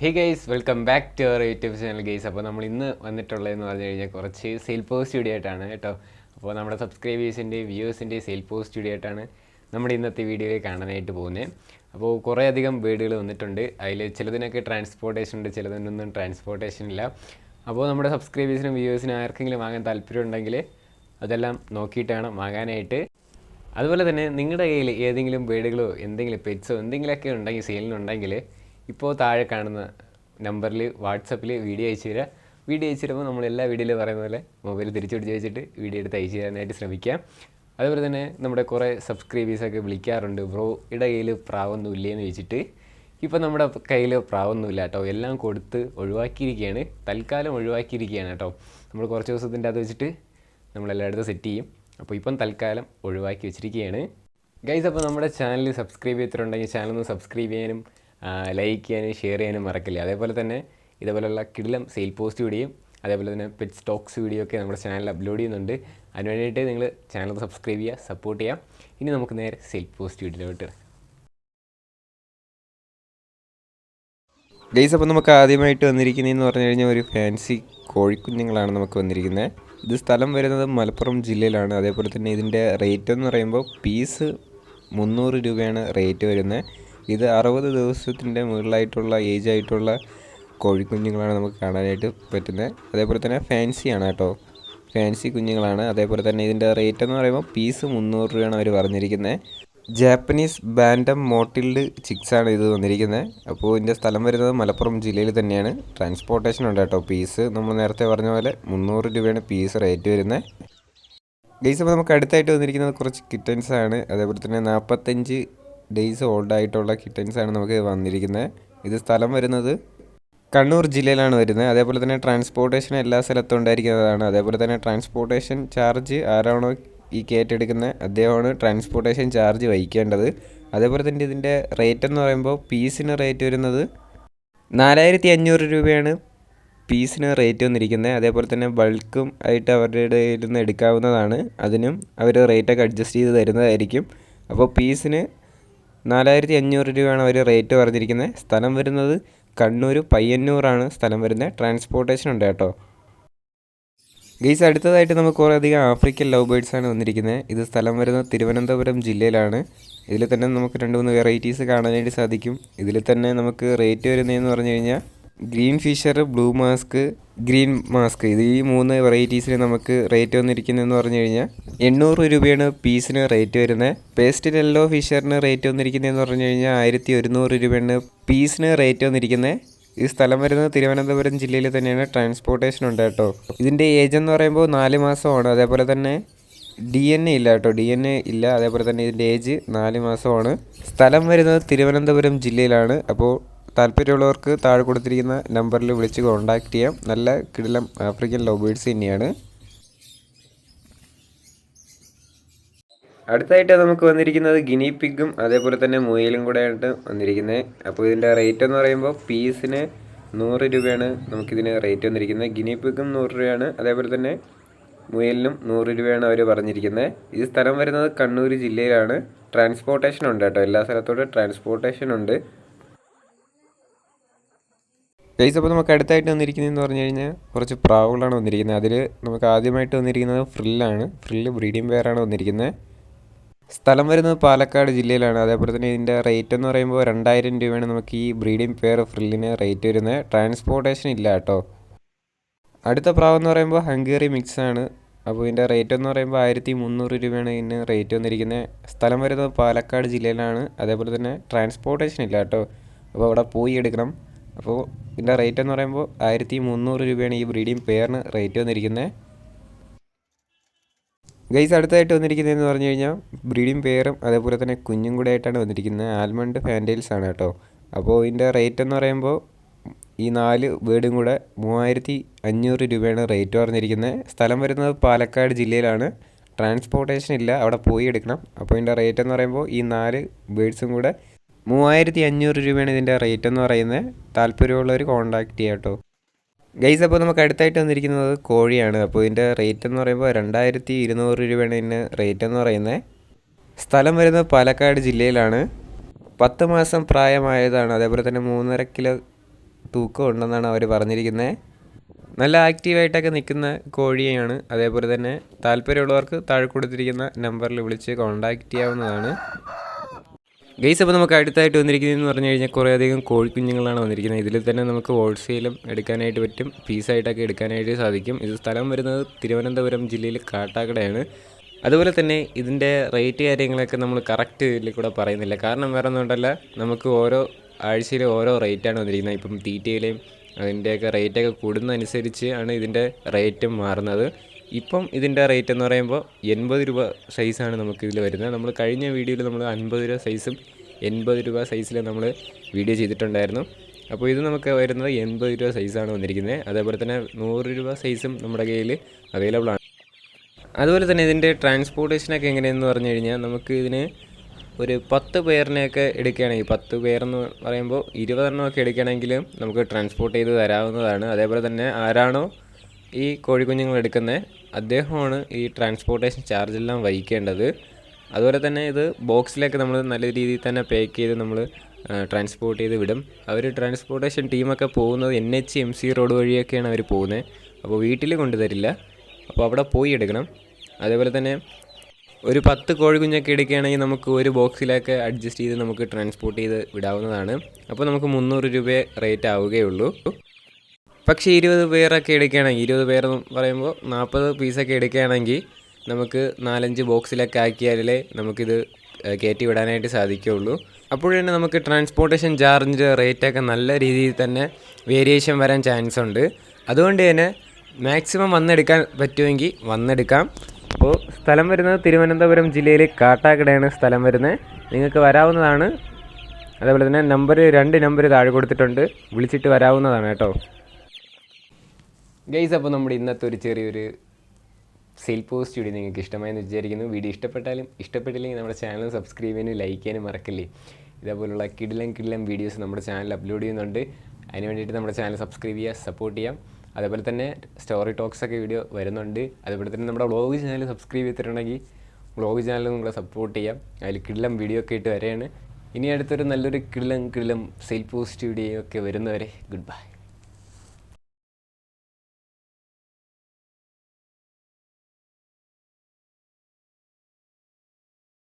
Hey guys, welcome back to our YouTube channel guys. അപ്പോൾ നമ്മൾ ഇന്ന് വന്നിട്ടുള്ളതെന്ന് പറഞ്ഞു കഴിഞ്ഞാൽ കുറച്ച് സെയിൽ പോസ്റ്റ് വീഡിയോ ആയിട്ടാണ് കേട്ടോ. അപ്പോൾ നമ്മുടെ സബ്സ്ക്രൈബേഴ്സിൻ്റെയും വ്യൂവേഴ്സിൻ്റെയും സെയിൽ പോസ്റ്റ് വീഡിയോ ആയിട്ടാണ് നമ്മുടെ ഇന്നത്തെ വീഡിയോയിൽ കാണാനായിട്ട് പോകുന്നത്. അപ്പോൾ കുറേ അധികം ബേഡുകൾ വന്നിട്ടുണ്ട്. അതിൽ ചിലതിനൊക്കെ ട്രാൻസ്പോർട്ടേഷൻ ഉണ്ട്, ചിലതിനൊന്നും ട്രാൻസ്പോർട്ടേഷൻ ഇല്ല. അപ്പോൾ നമ്മുടെ സബ്സ്ക്രൈബേഴ്സിനും വ്യൂവേഴ്സിനും ആർക്കെങ്കിലും വാങ്ങാൻ താല്പര്യം ഉണ്ടെങ്കിൽ അതെല്ലാം നോക്കിയിട്ട് വേണം വാങ്ങാനായിട്ട്. അതുപോലെ തന്നെ നിങ്ങളുടെ കയ്യിൽ ഏതെങ്കിലും ബേഡുകളോ എന്തെങ്കിലും പെറ്റ്സോ എന്തെങ്കിലുമൊക്കെ ഉണ്ടെങ്കിൽ സെയിലിനുണ്ടെങ്കിൽ ഇപ്പോൾ താഴെ കാണുന്ന നമ്പറിൽ വാട്സപ്പിൽ വീഡിയോ അയച്ചു തരിക. വീഡിയോ അയച്ചു തരുമ്പോൾ നമ്മൾ എല്ലാ വീഡിയോയിലും പറയുന്ന പോലെ മൊബൈൽ തിരിച്ചു പിടിച്ച് വെച്ചിട്ട് വീഡിയോ എടുത്ത് അയച്ചു തരാനായിട്ട് ശ്രമിക്കാം. അതുപോലെ തന്നെ നമ്മുടെ കുറേ സബ്സ്ക്രൈബേഴ്സൊക്കെ വിളിക്കാറുണ്ട്, ബ്രോയുടെ കയ്യിൽ പ്രാവൊന്നും ഇല്ലേന്ന് ചോദിച്ചിട്ട്. ഇപ്പോൾ നമ്മുടെ കയ്യിൽ പ്രാവൊന്നുമില്ല കേട്ടോ, എല്ലാം കൊടുത്ത് ഒഴിവാക്കിയിരിക്കുകയാണ്, തൽക്കാലം ഒഴിവാക്കിയിരിക്കുകയാണ് കേട്ടോ. നമ്മൾ കുറച്ച് ദിവസത്തിൻ്റെ അത് വെച്ചിട്ട് നമ്മളെല്ലായിടത്തും സെറ്റ് ചെയ്യും. അപ്പോൾ ഇപ്പം തൽക്കാലം ഒഴിവാക്കി വെച്ചിരിക്കുകയാണ് ഗൈസ്. അപ്പോൾ നമ്മുടെ ചാനൽ സബ്സ്ക്രൈബ് ചെയ്തിട്ടുണ്ടെങ്കിൽ ചാനലൊന്ന് സബ്സ്ക്രൈബ് ചെയ്യാനും ലൈക്ക് ചെയ്യാനും ഷെയർ ചെയ്യാനും മറക്കില്ല. അതേപോലെ തന്നെ ഇതേപോലെയുള്ള കിടിലം സെയിൽ പോസ്റ്റ് വീഡിയോയും അതേപോലെ തന്നെ പെറ്റ് സ്റ്റോക്സ് വീഡിയോ ഒക്കെ നമ്മുടെ ചാനലിൽ അപ്ലോഡ് ചെയ്യുന്നുണ്ട്. അതിന് വേണ്ടിയിട്ട് നിങ്ങൾ ചാനൽ സബ്സ്ക്രൈബ് ചെയ്യുക, സപ്പോർട്ട് ചെയ്യാം. ഇനി നമുക്ക് നേരെ സെയിൽ പോസ്റ്റ് വീഡിയോയിലോട്ട്. ഗൈസ്, അപ്പോൾ നമുക്ക് ആദ്യമായിട്ട് വന്നിരിക്കുന്നതെന്ന് പറഞ്ഞു കഴിഞ്ഞാൽ ഒരു ഫാൻസി കോഴിക്കുഞ്ഞുങ്ങളാണ് നമുക്ക് വന്നിരിക്കുന്നത്. ഇത് സ്ഥലം വരുന്നത് മലപ്പുറം ജില്ലയിലാണ്. അതേപോലെ തന്നെ ഇതിൻ്റെ റേറ്റ് എന്ന് പറയുമ്പോൾ പീസ് 300 രൂപയാണ് റേറ്റ് വരുന്നത്. ഇത് 60 ദിവസത്തിൻ്റെ മുകളിലായിട്ടുള്ള ഏജ് ആയിട്ടുള്ള കോഴിക്കുഞ്ഞുങ്ങളാണ് നമുക്ക് കാണാനായിട്ട് പറ്റുന്നത്. അതേപോലെ തന്നെ ഫാൻസിയാണ് കേട്ടോ, ഫാൻസി കുഞ്ഞുങ്ങളാണ്. അതേപോലെ തന്നെ ഇതിൻ്റെ റേറ്റ് എന്ന് പറയുമ്പോൾ പീസ് 300 രൂപയാണ് അവർ പറഞ്ഞിരിക്കുന്നത്. ജാപ്പനീസ് ബാൻഡം മോട്ടിൽഡ് ചിക്സാണ് ഇത് വന്നിരിക്കുന്നത്. അപ്പോൾ ഇതിൻ്റെ സ്ഥലം വരുന്നത് മലപ്പുറം ജില്ലയിൽ തന്നെയാണ്. ട്രാൻസ്പോർട്ടേഷൻ ഉണ്ട് കേട്ടോ. പീസ് നമ്മൾ നേരത്തെ പറഞ്ഞ പോലെ 300 രൂപയാണ് പീസ് റേറ്റ് വരുന്നത്. ഗൈസ്, അപ്പോൾ നമുക്ക് അടുത്തായിട്ട് വന്നിരിക്കുന്നത് കുറച്ച് കിറ്റൻസാണ്. അതേപോലെ തന്നെ 45 ഡേയ്സ് ഓൾഡായിട്ടുള്ള കിറ്റൻസാണ് നമുക്ക് വന്നിരിക്കുന്നത്. ഇത് സ്ഥലം വരുന്നത് കണ്ണൂർ ജില്ലയിലാണ് വരുന്നത്. അതേപോലെ തന്നെ ട്രാൻസ്പോർട്ടേഷൻ എല്ലാ സ്ഥലത്തും ഉണ്ടായിരിക്കുന്നതാണ്. അതേപോലെ തന്നെ ട്രാൻസ്പോർട്ടേഷൻ ചാർജ് ആരാണോ ഈ ഏറ്റെടുക്കുന്നത് അദ്ദേഹമാണ് ട്രാൻസ്പോർട്ടേഷൻ ചാർജ് വഹിക്കേണ്ടത്. അതേപോലെ തന്നെ ഇതിൻ്റെ റേറ്റ് എന്ന് പറയുമ്പോൾ പീസിന് റേറ്റ് വരുന്നത് 4500 രൂപയാണ് പീസിന് റേറ്റ് വന്നിരിക്കുന്നത്. അതേപോലെ തന്നെ ബൾക്കും ആയിട്ട് അവരുടെ കയ്യിൽ നിന്ന് എടുക്കാവുന്നതാണ്. അതിനും അവർ റേറ്റൊക്കെ അഡ്ജസ്റ്റ് ചെയ്ത് തരുന്നതായിരിക്കും. അപ്പോൾ പീസിന് 4500 രൂപയാണ് അവർ റേറ്റ് പറഞ്ഞിരിക്കുന്നത്. സ്ഥലം വരുന്നത് കണ്ണൂർ പയ്യന്നൂറാണ് സ്ഥലം വരുന്നത്. ട്രാൻസ്പോർട്ടേഷൻ ഉണ്ട് കേട്ടോ. ഗൈസ്, അടുത്തതായിട്ട് നമുക്ക് കുറേ അധികം ആഫ്രിക്കൻ ലവ് ബേർഡ്സാണ് വന്നിരിക്കുന്നത്. ഇത് സ്ഥലം വരുന്നത് തിരുവനന്തപുരം ജില്ലയിലാണ്. ഇതിൽ തന്നെ നമുക്ക് 2-3 വെറൈറ്റീസ് കാണാനായിട്ട് സാധിക്കും. ഇതിൽ തന്നെ നമുക്ക് റേറ്റ് വരുന്നതെന്ന് പറഞ്ഞു കഴിഞ്ഞാൽ green fisher, blue mask, green mask, ഇത് ഈ 3 വെറൈറ്റീസിന് നമുക്ക് റേറ്റ് വന്നിരിക്കുന്നതെന്ന് പറഞ്ഞു കഴിഞ്ഞാൽ 800 രൂപയാണ് പീസിന് റേറ്റ് വരുന്നത്. പേസ്റ്റൽ യെല്ലോ ഫിഷറിന് റേറ്റ് വന്നിരിക്കുന്നതെന്ന് പറഞ്ഞു കഴിഞ്ഞാൽ 1100 രൂപയാണ് പീസിന് റേറ്റ് വന്നിരിക്കുന്നത്. ഈ സ്ഥലം വരുന്നത് തിരുവനന്തപുരം ജില്ലയിൽ തന്നെയാണ്. ട്രാൻസ്പോർട്ടേഷൻ ഉണ്ട് കേട്ടോ. ഇതിൻ്റെ ഏജ് എന്ന് പറയുമ്പോൾ 4 മാസമാണ്. അതേപോലെ തന്നെ DNA ഇല്ല കേട്ടോ, DNA ഇല്ല. അതേപോലെ തന്നെ ഇതിൻ്റെ ഏജ് 4 മാസമാണ്. സ്ഥലം വരുന്നത് തിരുവനന്തപുരം ജില്ലയിലാണ്. അപ്പോൾ താല്പര്യമുള്ളവർക്ക് താഴെ കൊടുത്തിരിക്കുന്ന നമ്പറിൽ വിളിച്ച് കോൺടാക്റ്റ് ചെയ്യാം. നല്ല കിടിലം ആഫ്രിക്കൻ ലവ് ബേർഡ്സ് തന്നെയാണ്. അടുത്തായിട്ട് നമുക്ക് വന്നിരിക്കുന്നത് ഗിനി പിഗും അതേപോലെ തന്നെ മുയലും കൂടെ ആയിട്ട് വന്നിരിക്കുന്നത്. അപ്പോൾ ഇതിൻ്റെ റേറ്റ് എന്ന് പറയുമ്പോൾ പീസിന് 100 രൂപയാണ് നമുക്കിതിന് റേറ്റ് വന്നിരിക്കുന്നത്. ഗിനി പിഗും 100 രൂപയാണ്. അതേപോലെ തന്നെ മുയലിനും 100 രൂപയാണ് അവർ പറഞ്ഞിരിക്കുന്നത്. ഇത് സ്ഥലം വരുന്നത് കണ്ണൂർ ജില്ലയിലാണ്. ട്രാൻസ്പോർട്ടേഷൻ ഉണ്ട് കേട്ടോ, എല്ലാ സ്ഥലത്തോട്ടും ട്രാൻസ്പോർട്ടേഷൻ ഉണ്ട്. ഗൈസ്, അപ്പോൾ നമുക്ക് അടുത്തായിട്ട് വന്നിരിക്കുന്നതെന്ന് പറഞ്ഞു കഴിഞ്ഞാൽ കുറച്ച് പ്രാവുകളാണ് വന്നിരിക്കുന്നത്. അതിൽ നമുക്ക് ആദ്യമായിട്ട് വന്നിരിക്കുന്നത് ഫ്രില്ലാണ്. ഫ്രില്ല് ബ്രീഡിംഗ് പെയറാണ് വന്നിരിക്കുന്നത്. സ്ഥലം വരുന്നത് പാലക്കാട് ജില്ലയിലാണ്. അതേപോലെ തന്നെ ഇതിൻ്റെ റേറ്റ് എന്ന് പറയുമ്പോൾ 2000 രൂപയാണ് നമുക്ക് ഈ ബ്രീഡിംഗ് പെയർ ഫ്രില്ലിന് റേറ്റ് വരുന്നത്. ട്രാൻസ്പോർട്ടേഷൻ ഇല്ല കേട്ടോ. അടുത്ത പ്രാവ് എന്ന് പറയുമ്പോൾ ഹംഗേറി മിക്സ് ആണ്. അപ്പോൾ ഇതിൻ്റെ റേറ്റ് എന്ന് പറയുമ്പോൾ 1300 രൂപയാണ് ഇതിന് റേറ്റ് വന്നിരിക്കുന്നത്. സ്ഥലം വരുന്നത് പാലക്കാട് ജില്ലയിലാണ്. അതേപോലെ തന്നെ ട്രാൻസ്പോർട്ടേഷൻ ഇല്ല കേട്ടോ, അപ്പോൾ അവിടെ പോയി എടുക്കണം. അപ്പോൾ ഇതിൻ്റെ റേറ്റ് എന്ന് പറയുമ്പോൾ 1300 രൂപയാണ് ഈ ബ്രീഡിംഗ് പെയറിന് റേറ്റ് വന്നിരിക്കുന്നത്. ഗൈസ്, അടുത്തായിട്ട് വന്നിരിക്കുന്നതെന്ന് പറഞ്ഞു കഴിഞ്ഞാൽ ബ്രീഡിംഗ് പെയറും അതേപോലെ തന്നെ കുഞ്ഞും കൂടെ ആയിട്ടാണ് വന്നിരിക്കുന്നത്. ആൽമണ്ട് ഫാൻറ്റെയിൽസ് ആണ് കേട്ടോ. അപ്പോൾ ഇതിൻ്റെ റേറ്റ് എന്ന് പറയുമ്പോൾ ഈ 4 ബേർഡും കൂടെ 3500 രൂപയാണ് റേറ്റ് പറഞ്ഞിരിക്കുന്നത്. സ്ഥലം വരുന്നത് പാലക്കാട് ജില്ലയിലാണ്. ട്രാൻസ്പോർട്ടേഷൻ ഇല്ല, അവിടെ പോയി എടുക്കണം. അപ്പോൾ ഇതിൻ്റെ റേറ്റ് എന്ന് പറയുമ്പോൾ ഈ 4 ബേർഡ്സും കൂടെ 3500 രൂപയാണ് ഇതിൻ്റെ റേറ്റ് എന്ന് പറയുന്നത്. താല്പര്യമുള്ളവർ കോൺടാക്റ്റ് ചെയ്യാം കേട്ടോ. ഗൈസ്, അപ്പോൾ നമുക്ക് അടുത്തായിട്ട് വന്നിരിക്കുന്നത് കോഴിയാണ്. അപ്പോൾ ഇതിൻ്റെ റേറ്റ് എന്ന് പറയുമ്പോൾ 2200 രൂപയാണ് ഇതിന് റേറ്റ് എന്ന് പറയുന്നത്. സ്ഥലം വരുന്നത് പാലക്കാട് ജില്ലയിലാണ്. 10 മാസം പ്രായമായതാണ്. അതേപോലെ തന്നെ 3.5 കിലോ തൂക്കം ഉണ്ടെന്നാണ് അവർ പറഞ്ഞിരിക്കുന്നത്. നല്ല ആക്റ്റീവായിട്ടൊക്കെ നിൽക്കുന്ന കോഴിയാണ്. അതേപോലെ തന്നെ താല്പര്യമുള്ളവർക്ക് താഴെ കൊടുത്തിരിക്കുന്ന നമ്പറിൽ വിളിച്ച് കോൺടാക്റ്റ് ചെയ്യാവുന്നതാണ്. ഗൈസ്, അപ്പോൾ നമുക്ക് അടുത്തായിട്ട് വന്നിരിക്കുന്നതെന്ന് പറഞ്ഞു കഴിഞ്ഞാൽ കുറേയധികം കോഴിക്കുഞ്ഞുങ്ങളാണ് വന്നിരിക്കുന്നത്. ഇതിൽ തന്നെ നമുക്ക് ഹോൾസെയിലും എടുക്കാനായിട്ട് പറ്റും, പീസായിട്ടൊക്കെ എടുക്കാനായിട്ട് സാധിക്കും. ഇത് സ്ഥലം വരുന്നത് തിരുവനന്തപുരം ജില്ലയിൽ കാട്ടാക്കടയാണ്. അതുപോലെ തന്നെ ഇതിൻ്റെ റേറ്റ് കാര്യങ്ങളൊക്കെ നമ്മൾ കറക്റ്റ് ഇതിൽ കൂടെ പറയുന്നില്ല. കാരണം വേറെ ഒന്നും കൊണ്ടല്ല, നമുക്ക് ഓരോ ആഴ്ചയിൽ ഓരോ റേറ്റാണ് വന്നിരിക്കുന്നത്. ഇപ്പം തീറ്റയിലെയും അതിൻ്റെയൊക്കെ റേറ്റൊക്കെ കൂടുന്നതനുസരിച്ച് ആണ് ഇതിൻ്റെ റേറ്റും മാറുന്നത്. ഇപ്പം ഇതിൻ്റെ റേറ്റ് എന്ന് പറയുമ്പോൾ 80 രൂപ സൈസാണ് നമുക്കിതിൽ വരുന്നത്. നമ്മൾ കഴിഞ്ഞ വീഡിയോയിൽ നമ്മൾ 50 രൂപ സൈസും 80 രൂപ സൈസിൽ നമ്മൾ വീഡിയോ ചെയ്തിട്ടുണ്ടായിരുന്നു. അപ്പോൾ ഇത് നമുക്ക് വരുന്നത് 80 രൂപ സൈസാണ് വന്നിരിക്കുന്നത്. അതേപോലെ തന്നെ 100 രൂപ സൈസും നമ്മുടെ കയ്യിൽ അവൈലബിൾ ആണ്. അതുപോലെ തന്നെ ഇതിൻ്റെ ട്രാൻസ്പോർട്ടേഷനൊക്കെ എങ്ങനെയെന്ന് പറഞ്ഞു കഴിഞ്ഞാൽ നമുക്ക് ഇതിന് ഒരു 10 പേരിനെയൊക്കെ എടുക്കുകയാണെങ്കിൽ, 10 പേരെന്ന് പറയുമ്പോൾ 20 എണ്ണമൊക്കെ എടുക്കുകയാണെങ്കിൽ നമുക്ക് ട്രാൻസ്പോർട്ട് ചെയ്ത് തരാവുന്നതാണ്. അതേപോലെ തന്നെ ആരാണോ ഈ കോഴിക്കുഞ്ഞുങ്ങൾ എടുക്കുന്നത് അദ്ദേഹമാണ് ഈ ട്രാൻസ്പോർട്ടേഷൻ ചാർജെല്ലാം വഹിക്കേണ്ടത്. അതുപോലെ തന്നെ ഇത് ബോക്സിലേക്ക് നമ്മൾ നല്ല രീതിയിൽ തന്നെ പാക്ക് ചെയ്ത് നമ്മൾ ട്രാൻസ്പോർട്ട് ചെയ്ത് വിടും. അവർ ട്രാൻസ്പോർട്ടേഷൻ ടീമൊക്കെ പോകുന്നത് NH-MC റോഡ് വഴിയൊക്കെയാണ് അവർ പോകുന്നത്. അപ്പോൾ വീട്ടിൽ കൊണ്ടുതരില്ല, അപ്പോൾ അവിടെ പോയി എടുക്കണം. അതേപോലെ തന്നെ ഒരു 10 കോഴിക്കുഞ്ഞൊക്കെ എടുക്കുകയാണെങ്കിൽ നമുക്ക് ഒരു ബോക്സിലൊക്കെ അഡ്ജസ്റ്റ് ചെയ്ത് നമുക്ക് ട്രാൻസ്പോർട്ട് ചെയ്ത് വിടാവുന്നതാണ്. അപ്പോൾ നമുക്ക് 300 രൂപ റേറ്റ് ആവുകയുള്ളൂ. പക്ഷേ 20 പേരൊക്കെ എടുക്കുകയാണെങ്കിൽ, 20 പേരെന്ന് പറയുമ്പോൾ 40 പീസൊക്കെ എടുക്കുകയാണെങ്കിൽ നമുക്ക് 4-5 ബോക്സിലൊക്കെ ആക്കിയാലേ നമുക്കിത് കയറ്റി വിടാനായിട്ട് സാധിക്കുകയുള്ളൂ. അപ്പോഴേ നമുക്ക് ട്രാൻസ്പോർട്ടേഷൻ ചാർജിൻ്റെ റേറ്റൊക്കെ നല്ല രീതിയിൽ തന്നെ വേരിയേഷൻ വരാൻ ചാൻസ് ഉണ്ട്. അതുകൊണ്ട് തന്നെ മാക്സിമം വന്നെടുക്കാൻ പറ്റുമെങ്കിൽ വന്നെടുക്കാം. അപ്പോൾ സ്ഥലം വരുന്നത് തിരുവനന്തപുരം ജില്ലയിൽ കാട്ടാക്കടയാണ് സ്ഥലം വരുന്നത്. നിങ്ങൾക്ക് വരാവുന്നതാണ്. അതേപോലെ തന്നെ 2 നമ്പർ താഴെ കൊടുത്തിട്ടുണ്ട്, വിളിച്ചിട്ട് വരാവുന്നതാണ് കേട്ടോ. ഗൈസ്, അപ്പോൾ നമ്മുടെ ഇന്നത്തെ ഒരു ചെറിയൊരു സെയിൽ പോസ്റ്റ് വീഡിയോ നിങ്ങൾക്ക് ഇഷ്ടമായെന്ന് വിചാരിക്കുന്നു. വീഡിയോ ഇഷ്ടപ്പെട്ടില്ലെങ്കിൽ നമ്മുടെ ചാനൽ സബ്സ്ക്രൈബ് ചെയ്യാനും ലൈക്ക് ചെയ്യാനും മറക്കല്ലേ. ഇതേപോലുള്ള കിടിലം വീഡിയോസ് നമ്മുടെ ചാനൽ അപ്ലോഡ് ചെയ്യുന്നുണ്ട്. അതിന് വേണ്ടിയിട്ട് നമ്മുടെ ചാനൽ സബ്സ്ക്രൈബ് ചെയ്യുക, സപ്പോർട്ട് ചെയ്യാം. അതേപോലെ തന്നെ സ്റ്റോറി ടോക്സൊക്കെ വീഡിയോ വരുന്നുണ്ട്. അതേപോലെ തന്നെ നമ്മുടെ വ്ളോഗ് ചാനൽ സബ്സ്ക്രൈബ് ചെയ്തിട്ടുണ്ടെങ്കിൽ വ്ളോഗ് ചാനൽ നിങ്ങളെ സപ്പോർട്ട് ചെയ്യാം. അതിൽ കിടിലം വീഡിയോ ഒക്കെ ഇട്ട് വരെയാണ്. ഇനി അടുത്തൊരു നല്ലൊരു കിടിലം സെയിൽ പോസ്റ്റ് വീഡിയോ ഒക്കെ വരുന്നവരെ ഗുഡ് ബൈ.